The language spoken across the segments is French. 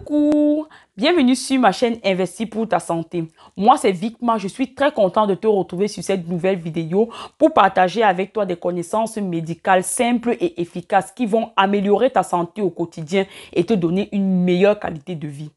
Coucou, bienvenue sur ma chaîne Investis pour ta santé. Moi, c'est Vicma. Je suis très content de te retrouver sur cette nouvelle vidéo pour partager avec toi des connaissances médicales simples et efficaces qui vont améliorer ta santé au quotidien et te donner une meilleure qualité de vie.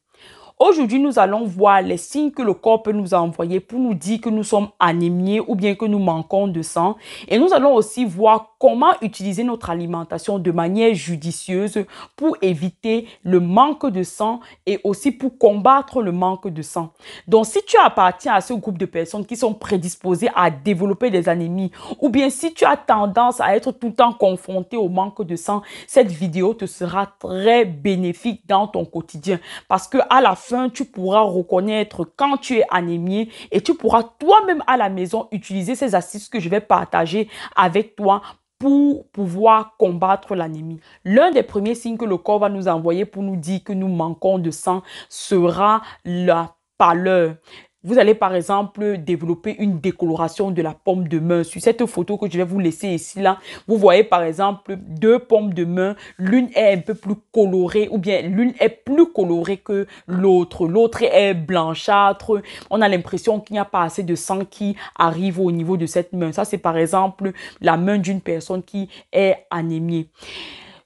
Aujourd'hui, nous allons voir les signes que le corps peut nous envoyer pour nous dire que nous sommes anémiés ou bien que nous manquons de sang. Et nous allons aussi voir comment utiliser notre alimentation de manière judicieuse pour éviter le manque de sang et aussi pour combattre le manque de sang. Donc, si tu appartiens à ce groupe de personnes qui sont prédisposées à développer des anémies ou bien si tu as tendance à être tout le temps confronté au manque de sang, cette vidéo te sera très bénéfique dans ton quotidien parce que à la fin, tu pourras reconnaître quand tu es anémié et tu pourras toi-même à la maison utiliser ces astuces que je vais partager avec toi pour pouvoir combattre l'anémie. L'un des premiers signes que le corps va nous envoyer pour nous dire que nous manquons de sang sera la pâleur. Vous allez par exemple développer une décoloration de la paume de main. Sur cette photo que je vais vous laisser ici, là, vous voyez par exemple deux paumes de main. L'une est un peu plus colorée ou bien l'une est plus colorée que l'autre. L'autre est blanchâtre. On a l'impression qu'il n'y a pas assez de sang qui arrive au niveau de cette main. Ça, c'est par exemple la main d'une personne qui est anémiée.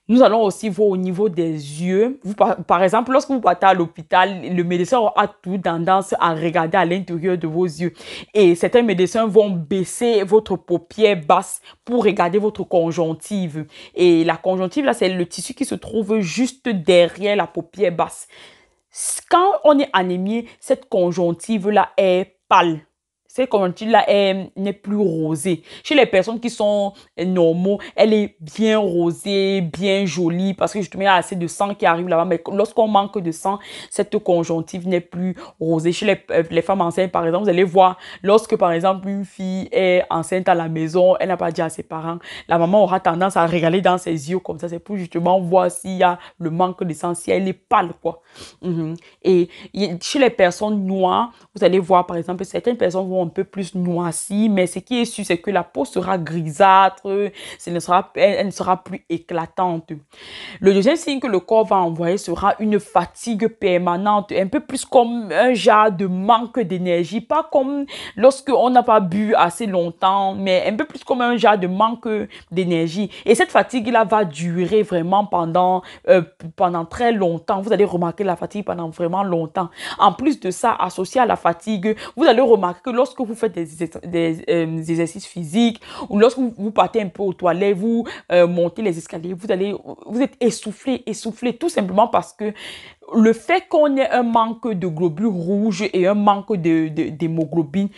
Nous allons aussi voir au niveau des yeux. Par exemple, lorsque vous partez à l'hôpital, le médecin a tout tendance à regarder à l'intérieur de vos yeux. Et certains médecins vont baisser votre paupière basse pour regarder votre conjonctive. Et la conjonctive, là, c'est le tissu qui se trouve juste derrière la paupière basse. Quand on est anémié, cette conjonctive-là est pâle. Cette conjonctive-là n'est plus rosée. Chez les personnes qui sont normaux, elle est bien rosée, bien jolie parce que justement, il y a assez de sang qui arrive là-bas. Mais lorsqu'on manque de sang, cette conjonctive n'est plus rosée. Chez les femmes enceintes, par exemple, vous allez voir, lorsque par exemple, une fille est enceinte à la maison, elle n'a pas dit à ses parents, la maman aura tendance à regarder dans ses yeux comme ça. C'est pour justement voir s'il y a le manque de sang, si elle est pâle, quoi. Et chez les personnes noires, vous allez voir, par exemple, certaines personnes vont un peu plus noircies, mais ce qui est sûr, c'est que la peau sera grisâtre, elle ne sera plus éclatante. Le deuxième signe que le corps va envoyer sera une fatigue permanente, un peu plus comme un genre de manque d'énergie, pas comme lorsqu'on n'a pas bu assez longtemps, mais un peu plus comme un genre de manque d'énergie. Et cette fatigue-là va durer vraiment pendant très longtemps. Vous allez remarquer la fatigue pendant vraiment longtemps. En plus de ça, associé à la fatigue, vous allez remarquer que lorsque vous faites des exercices physiques ou lorsque vous partez un peu aux toilettes, vous montez les escaliers, vous êtes essoufflé, tout simplement parce que le fait qu'on ait un manque de globules rouges et un manque d'hémoglobine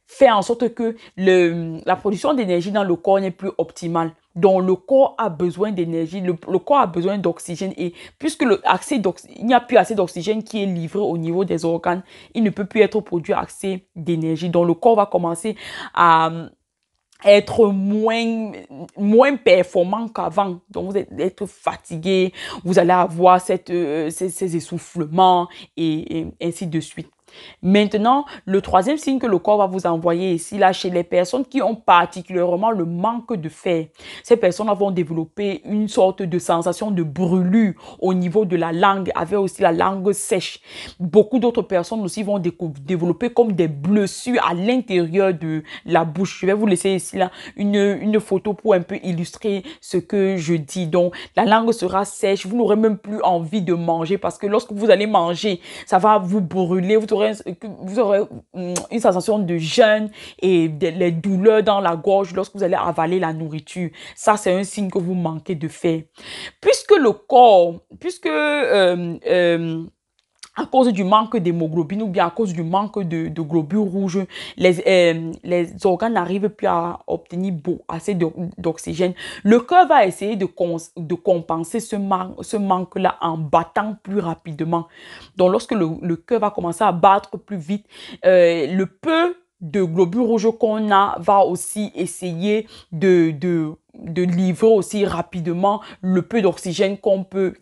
fait en sorte que la production d'énergie dans le corps n'est plus optimale. Donc, le corps a besoin d'énergie, le corps a besoin d'oxygène et puisque il n'y a plus assez d'oxygène qui est livré au niveau des organes, il ne peut plus être produit assez d'énergie. Donc, le corps va commencer à être moins performant qu'avant. Donc, vous allez être fatigué, vous allez avoir ces essoufflements et ainsi de suite. Maintenant, le troisième signe que le corps va vous envoyer ici, là, chez les personnes qui ont particulièrement le manque de fer, ces personnes vont développer une sorte de sensation de brûlure au niveau de la langue, avec aussi la langue sèche. Beaucoup d'autres personnes aussi vont développer comme des blessures à l'intérieur de la bouche. Je vais vous laisser ici, là, une photo pour un peu illustrer ce que je dis. Donc, la langue sera sèche, vous n'aurez même plus envie de manger parce que lorsque vous allez manger, ça va vous brûler, vous aurez une sensation de jeûne et les douleurs dans la gorge lorsque vous allez avaler la nourriture. Ça, c'est un signe que vous manquez de fer. À cause du manque d'hémoglobine ou bien à cause du manque de globules rouges, les organes n'arrivent plus à obtenir assez d'oxygène. Le cœur va essayer de compenser ce manque-là en battant plus rapidement. Donc, lorsque le cœur va commencer à battre plus vite, le peu de globules rouges qu'on a va aussi essayer de livrer aussi rapidement le peu d'oxygène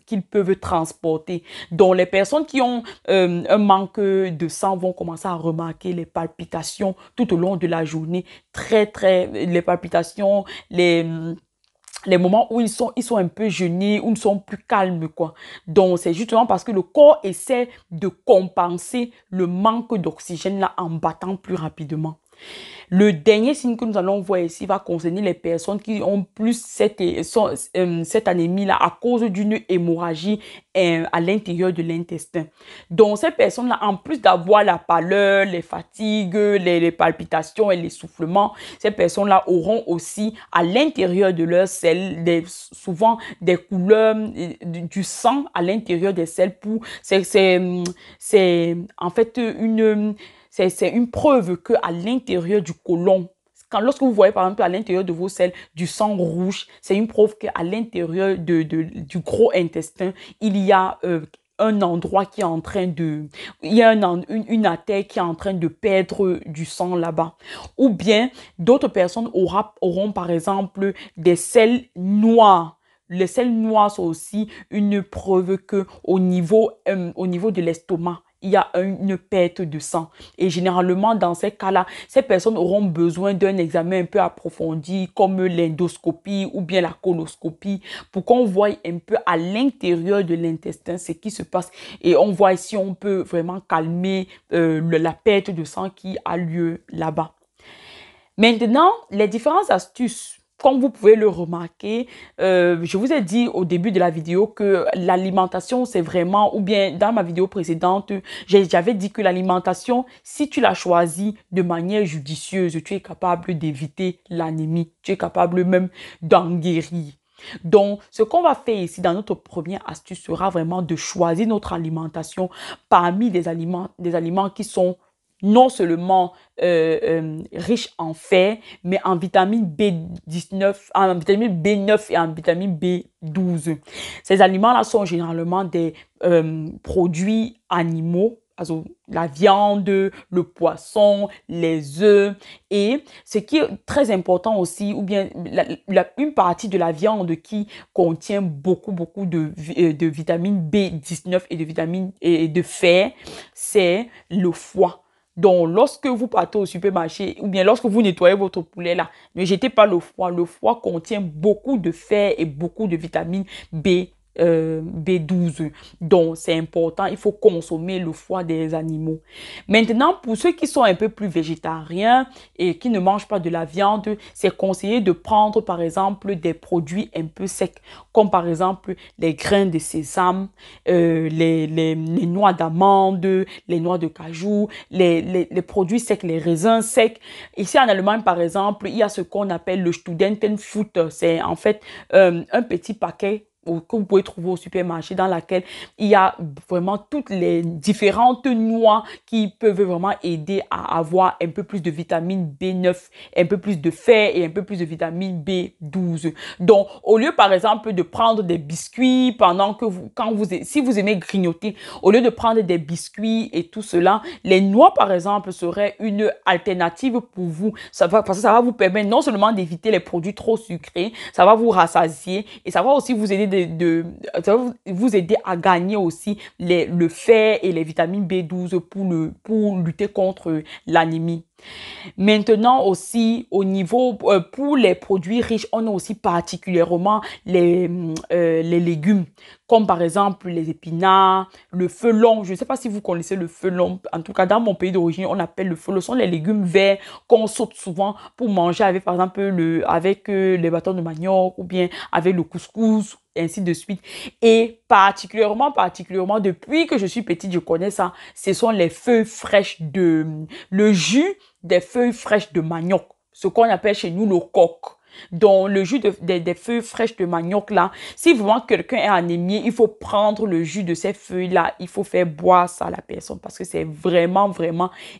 qu'ils peuvent transporter. Donc, les personnes qui ont un manque de sang vont commencer à remarquer les palpitations tout au long de la journée. Les palpitations, les moments où ils sont un peu gênés, où ils sont plus calmes, quoi. Donc, c'est justement parce que le corps essaie de compenser le manque d'oxygène là en battant plus rapidement. Le dernier signe que nous allons voir ici va concerner les personnes qui ont plus cette anémie-là à cause d'une hémorragie à l'intérieur de l'intestin. Donc, ces personnes-là, en plus d'avoir la pâleur, les fatigues, les palpitations et l'essoufflement, ces personnes-là auront aussi à l'intérieur de leurs selles souvent des couleurs du sang à l'intérieur des selles. C'est en fait c'est une preuve que à l'intérieur du côlon, lorsque vous voyez par exemple à l'intérieur de vos selles du sang rouge, c'est une preuve qu'à l'intérieur du gros intestin, il y a un endroit qui est en train de... Il y a une artère qui est en train de perdre du sang là-bas. Ou bien, d'autres personnes auront par exemple des selles noires. Les selles noires sont aussi une preuve que au niveau de l'estomac, il y a une perte de sang. Et généralement, dans ces cas-là, ces personnes auront besoin d'un examen un peu approfondi comme l'endoscopie ou bien la coloscopie pour qu'on voie un peu à l'intérieur de l'intestin ce qui se passe et on voit si on peut vraiment calmer la perte de sang qui a lieu là-bas. Maintenant, les différentes astuces. Comme vous pouvez le remarquer, je vous ai dit au début de la vidéo que l'alimentation, c'est vraiment, ou bien dans ma vidéo précédente, j'avais dit que l'alimentation, si tu la choisis de manière judicieuse, tu es capable d'éviter l'anémie, tu es capable même d'en guérir. Donc, ce qu'on va faire ici dans notre première astuce sera vraiment de choisir notre alimentation parmi des aliments qui sont non seulement riches en fer, mais en vitamine B19, en vitamine B9 et en vitamine B12. Ces aliments-là sont généralement des produits animaux, also la viande, le poisson, les œufs. Et ce qui est très important aussi, ou bien une partie de la viande qui contient beaucoup de vitamine B19 et de vitamine et de fer, c'est le foie. Donc, lorsque vous partez au supermarché ou bien lorsque vous nettoyez votre poulet là, ne jetez pas le foie. Le foie contient beaucoup de fer et beaucoup de vitamine B12. Donc, c'est important. Il faut consommer le foie des animaux. Maintenant, pour ceux qui sont un peu plus végétariens et qui ne mangent pas de la viande, c'est conseillé de prendre par exemple des produits un peu secs, comme par exemple les grains de sésame, les noix d'amande, les noix de cajou, les produits secs, les raisins secs. Ici en Allemagne, par exemple, il y a ce qu'on appelle le Studentenfutter. C'est en fait un petit paquet que vous pouvez trouver au supermarché dans laquelle il y a vraiment toutes les différentes noix qui peuvent vraiment aider à avoir un peu plus de vitamine B9, un peu plus de fer et un peu plus de vitamine B12. Donc, au lieu par exemple de prendre des biscuits pendant que si vous aimez grignoter, au lieu de prendre des biscuits et tout cela, les noix par exemple seraient une alternative pour vous. Parce que ça va vous permettre non seulement d'éviter les produits trop sucrés, ça va vous rassasier et ça va aussi vous aider ça va vous aider à gagner aussi le fer et les vitamines B12 pour lutter contre l'anémie. Maintenant aussi, au niveau, pour les produits riches, on a aussi particulièrement les légumes, comme par exemple les épinards, le felon. Je ne sais pas si vous connaissez le felon. En tout cas, dans mon pays d'origine, on appelle le felon. Ce sont les légumes verts qu'on saute souvent pour manger avec, par exemple, avec les bâtons de manioc ou bien avec le couscous, ainsi de suite. Et particulièrement, depuis que je suis petite, je connais ça. Ce sont les feuilles fraîches le jus des feuilles fraîches de manioc, ce qu'on appelle chez nous le coq. Donc, le jus des feuilles fraîches de manioc là, si vraiment quelqu'un est anémié, il faut prendre le jus de ces feuilles-là, il faut faire boire ça à la personne parce que c'est vraiment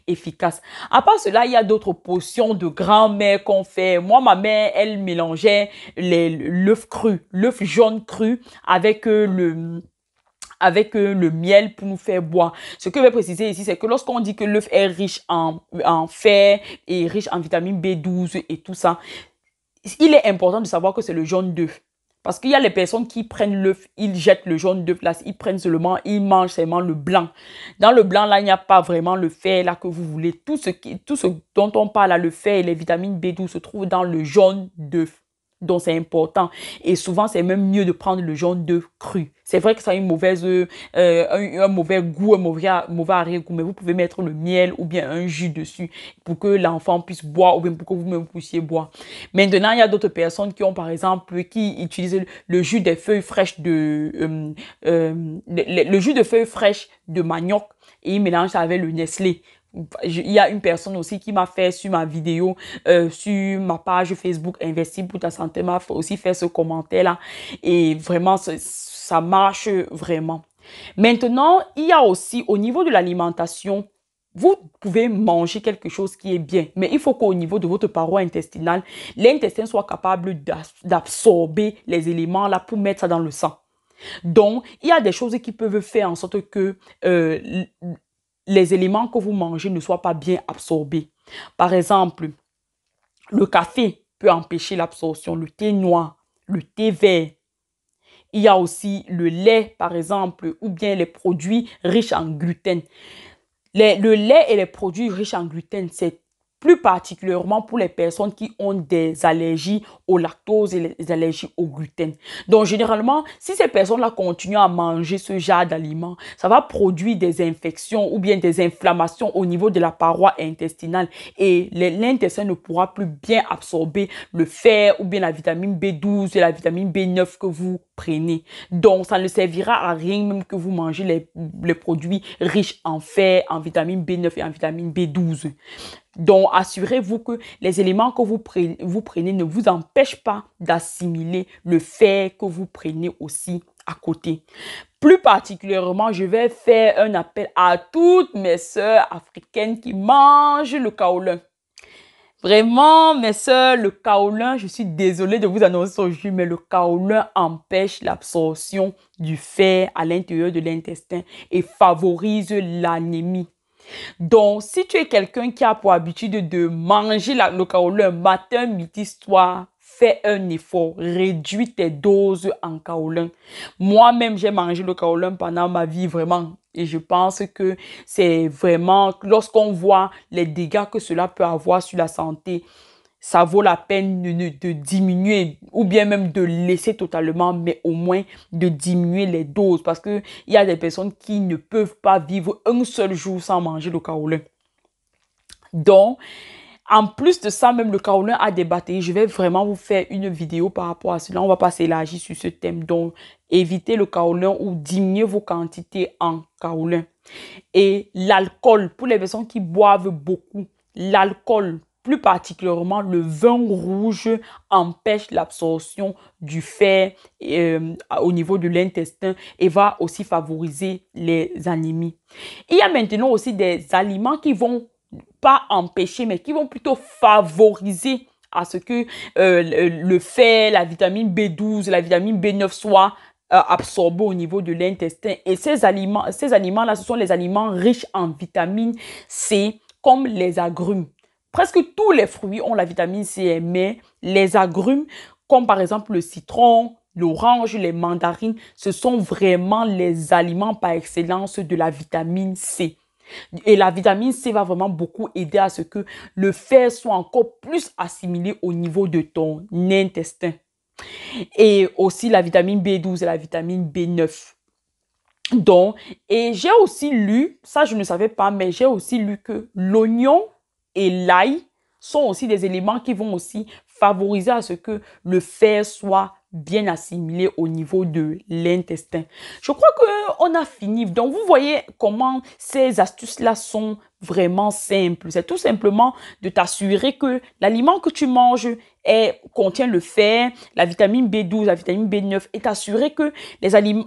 efficace. À part cela, il y a d'autres potions de grand-mère qu'on fait. Moi, ma mère, elle mélangeait l'œuf cru, l'œuf jaune cru avec le miel pour nous faire boire. Ce que je vais préciser ici, c'est que lorsqu'on dit que l'œuf est riche en fer et riche en vitamine B12 et tout ça, il est important de savoir que c'est le jaune d'œuf. Parce qu'il y a les personnes qui prennent l'œuf, ils jettent le jaune d'œuf là, ils mangent seulement le blanc. Dans le blanc là, il n'y a pas vraiment le fer là que vous voulez. Tout ce dont on parle là, le fer et les vitamines B12 se trouvent dans le jaune d'œuf. Donc, c'est important. Et souvent, c'est même mieux de prendre le jaune d'œuf cru. C'est vrai que ça a une mauvaise, un mauvais goût, un mauvais arrière-goût, mais vous pouvez mettre le miel ou bien un jus dessus pour que l'enfant puisse boire ou bien pour que vous-même puissiez boire. Maintenant, il y a d'autres personnes qui ont, par exemple, qui utilisent le jus des feuilles fraîches le jus de feuilles fraîches de manioc et ils mélangent ça avec le Nestlé. Il y a une personne aussi qui m'a fait sur ma vidéo, sur ma page Facebook Investir pour ta santé, m'a aussi fait ce commentaire-là. Et vraiment, ça marche vraiment. Maintenant, il y a aussi au niveau de l'alimentation, vous pouvez manger quelque chose qui est bien, mais il faut qu'au niveau de votre paroi intestinale, l'intestin soit capable d'absorber les éléments là pour mettre ça dans le sang. Donc, il y a des choses qui peuvent faire en sorte que les éléments que vous mangez ne soient pas bien absorbés. Par exemple, le café peut empêcher l'absorption, le thé noir, le thé vert. Il y a aussi le lait, par exemple, ou bien les produits riches en gluten. Le lait et les produits riches en gluten, c'est plus particulièrement pour les personnes qui ont des allergies au lactose et des allergies au gluten. Donc, généralement, si ces personnes-là continuent à manger ce genre d'aliments, ça va produire des infections ou bien des inflammations au niveau de la paroi intestinale et l'intestin ne pourra plus bien absorber le fer ou bien la vitamine B12 et la vitamine B9 que vous prenez. Donc, ça ne servira à rien même que vous mangez les produits riches en fer, en vitamine B9 et en vitamine B12. Donc, assurez-vous que les éléments que vous prenez ne vous empêchent pas d'assimiler le fer que vous prenez aussi à côté. Plus particulièrement, je vais faire un appel à toutes mes sœurs africaines qui mangent le kaolin. Vraiment, mes sœurs, le kaolin, je suis désolée de vous annoncer aujourd'hui, mais le kaolin empêche l'absorption du fer à l'intérieur de l'intestin et favorise l'anémie. Donc, si tu es quelqu'un qui a pour habitude de manger le kaolin matin, midi, soir, fais un effort, réduis tes doses en kaolin. Moi-même, j'ai mangé le kaolin pendant ma vie, vraiment. Et je pense que c'est vraiment, lorsqu'on voit les dégâts que cela peut avoir sur la santé, ça vaut la peine de diminuer ou bien même de laisser totalement, mais au moins de diminuer les doses parce que il y a des personnes qui ne peuvent pas vivre un seul jour sans manger le kaolin. Donc, en plus de ça, même le kaolin a des batteries. Je vais vraiment vous faire une vidéo par rapport à cela. On va pas s'élargir sur ce thème. Donc, évitez le kaolin ou diminuez vos quantités en kaolin. Et l'alcool, pour les personnes qui boivent beaucoup, l'alcool, plus particulièrement le vin rouge, empêche l'absorption du fer au niveau de l'intestin et va aussi favoriser les anémies. Il y a maintenant aussi des aliments qui vont pas empêcher, mais qui vont plutôt favoriser à ce que le fer, la vitamine B12, la vitamine B9 soient absorbés au niveau de l'intestin. Et ces aliments-là, ce sont les aliments riches en vitamine C, comme les agrumes. Presque tous les fruits ont la vitamine C, mais les agrumes, comme par exemple le citron, l'orange, les mandarines, ce sont vraiment les aliments par excellence de la vitamine C. Et la vitamine C va vraiment beaucoup aider à ce que le fer soit encore plus assimilé au niveau de ton intestin. Et aussi la vitamine B12 et la vitamine B9. Donc, et j'ai aussi lu, ça je ne savais pas, mais j'ai aussi lu que l'oignon et l'ail sont aussi des éléments qui vont aussi favoriser à ce que le fer soit bien assimilé au niveau de l'intestin. Je crois qu'on a fini. Donc, vous voyez comment ces astuces-là sont vraiment simples. C'est tout simplement de t'assurer que l'aliment que tu manges contient le fer, la vitamine B12, la vitamine B9 et t'assurer que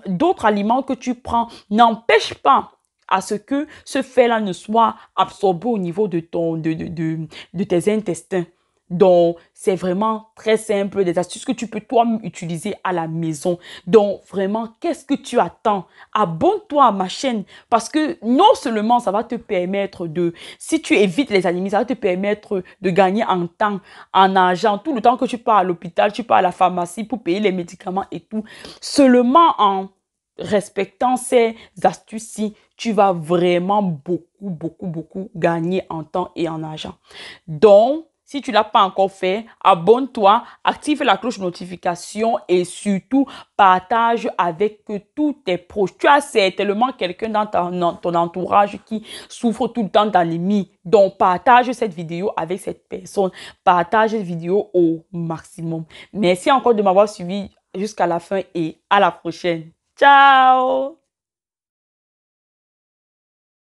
d'autres aliments que tu prends n'empêchent pas à ce que ce fer-là ne soit absorbé au niveau de tes intestins. Donc, c'est vraiment très simple, des astuces que tu peux toi-même utiliser à la maison. Donc, vraiment, qu'est-ce que tu attends? Abonne-toi à ma chaîne parce que non seulement ça va te permettre si tu évites les anémies, ça va te permettre de gagner en temps, en argent, tout le temps que tu pars à l'hôpital, tu pars à la pharmacie pour payer les médicaments et tout. Seulement en respectant ces astuces-ci, tu vas vraiment beaucoup gagner en temps et en argent. Donc, Si tu ne l'as pas encore fait, abonne-toi, active la cloche de notification et surtout partage avec tous tes proches. Tu as certainement quelqu'un dans ton entourage qui souffre tout le temps d'anémie. Donc, partage cette vidéo avec cette personne. Partage cette vidéo au maximum. Merci encore de m'avoir suivi jusqu'à la fin et à la prochaine. Ciao!